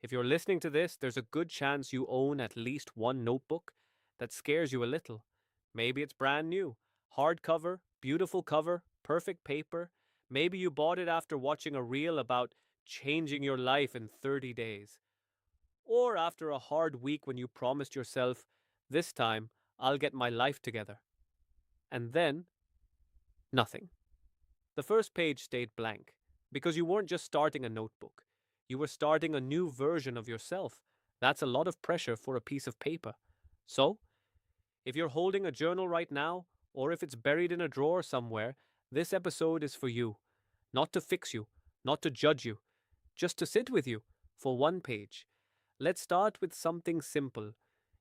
If you're listening to this, there's a good chance you own at least one notebook that scares you a little. Maybe it's brand new, hardcover, beautiful cover, perfect paper. Maybe you bought it after watching a reel about changing your life in 30 days. Or after a hard week when you promised yourself, this time I'll get my life together. And then, nothing. The first page stayed blank because you weren't just starting a notebook. You were starting a new version of yourself. That's a lot of pressure for a piece of paper. So, if you're holding a journal right now, or if it's buried in a drawer somewhere, this episode is for you. Not to fix you, not to judge you, just to sit with you for one page. Let's start with something simple.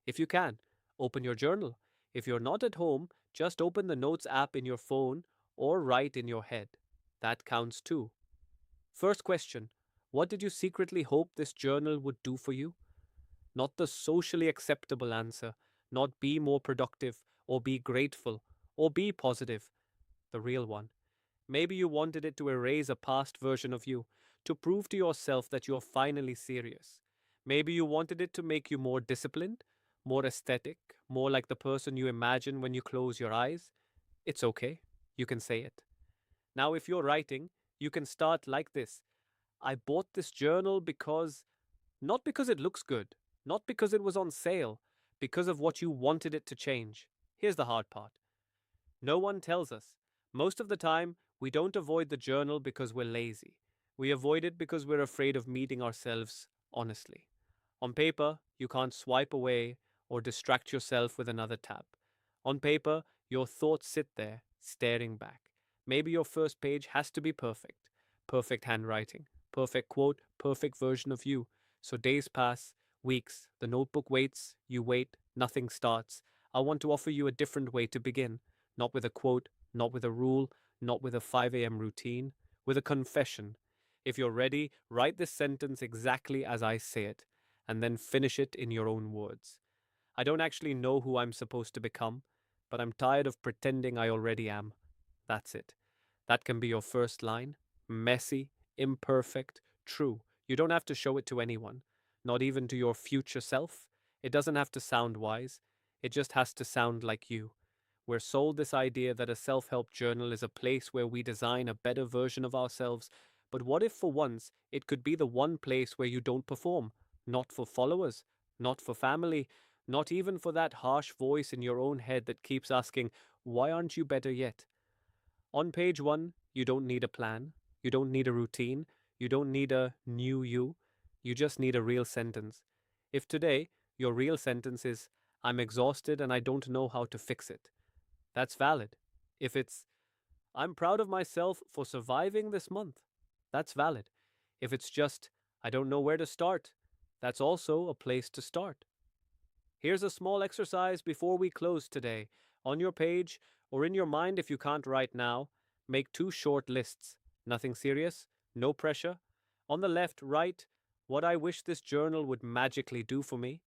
If you can, open your journal. If you're not at home, just open the Notes app in your phone or write in your head. That counts too. First question: what did you secretly hope this journal would do for you? Not the socially acceptable answer, not be more productive, or be grateful, or be positive. The real one. Maybe you wanted it to erase a past version of you, to prove to yourself that you're finally serious. Maybe you wanted it to make you more disciplined, more aesthetic, more like the person you imagine when you close your eyes. It's okay. You can say it. Now, if you're writing, you can start like this. I bought this journal because, not because it looks good, not because it was on sale, because of what you wanted it to change. Here's the hard part. No one tells us. Most of the time, we don't avoid the journal because we're lazy. We avoid it because we're afraid of meeting ourselves honestly. On paper, you can't swipe away or distract yourself with another tab. On paper, your thoughts sit there, staring back. Maybe your first page has to be perfect. Perfect handwriting, perfect quote, perfect version of you. So days pass, weeks, the notebook waits, you wait, nothing starts. I want to offer you a different way to begin. Not with a quote, not with a rule, not with a 5 a.m. routine, with a confession. If you're ready, write this sentence exactly as I say it, and then finish it in your own words. I don't actually know who I'm supposed to become, but I'm tired of pretending I already am. That's it. That can be your first line. Messy, imperfect, true. You don't have to show it to anyone, not even to your future self. It doesn't have to sound wise. It just has to sound like you. We're sold this idea that a self help journal is a place where we design a better version of ourselves. But what if, for once, it could be the one place where you don't perform? Not for followers, not for family, not even for that harsh voice in your own head that keeps asking, why aren't you better yet? On page one, you don't need a plan, you don't need a routine, you don't need a new you, you just need a real sentence. If today, your real sentence is, I'm exhausted and I don't know how to fix it, that's valid. If it's, I'm proud of myself for surviving this month, that's valid. If it's just, I don't know where to start, that's also a place to start. Here's a small exercise before we close today. On your page, or in your mind if you can't write now, make two short lists. Nothing serious, no pressure. On the left, write what I wish this journal would magically do for me.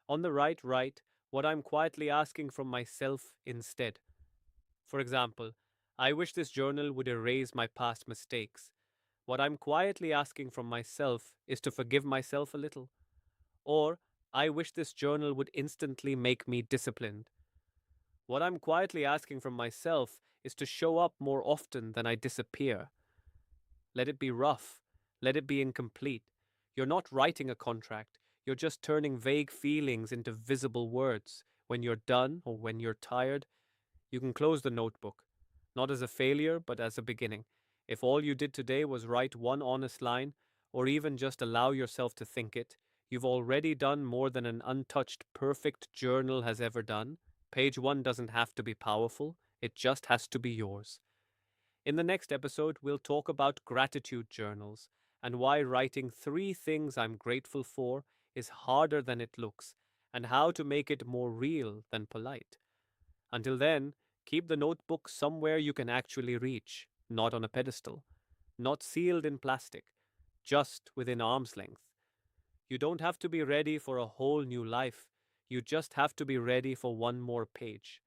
On the right, write what I'm quietly asking from myself instead. For example, I wish this journal would erase my past mistakes. What I'm quietly asking from myself is to forgive myself a little. Or, I wish this journal would instantly make me disciplined. What I'm quietly asking from myself is to show up more often than I disappear. Let it be rough. Let it be incomplete. You're not writing a contract. You're just turning vague feelings into visible words. When you're done or when you're tired, you can close the notebook. Not as a failure, but as a beginning. If all you did today was write one honest line, or even just allow yourself to think it, you've already done more than an untouched, perfect journal has ever done. Page one doesn't have to be powerful, it just has to be yours. In the next episode, we'll talk about gratitude journals and why writing 3 things I'm grateful for is harder than it looks, and how to make it more real than polite. Until then, keep the notebook somewhere you can actually reach, not on a pedestal, not sealed in plastic, just within arm's length. You don't have to be ready for a whole new life. You just have to be ready for one more page.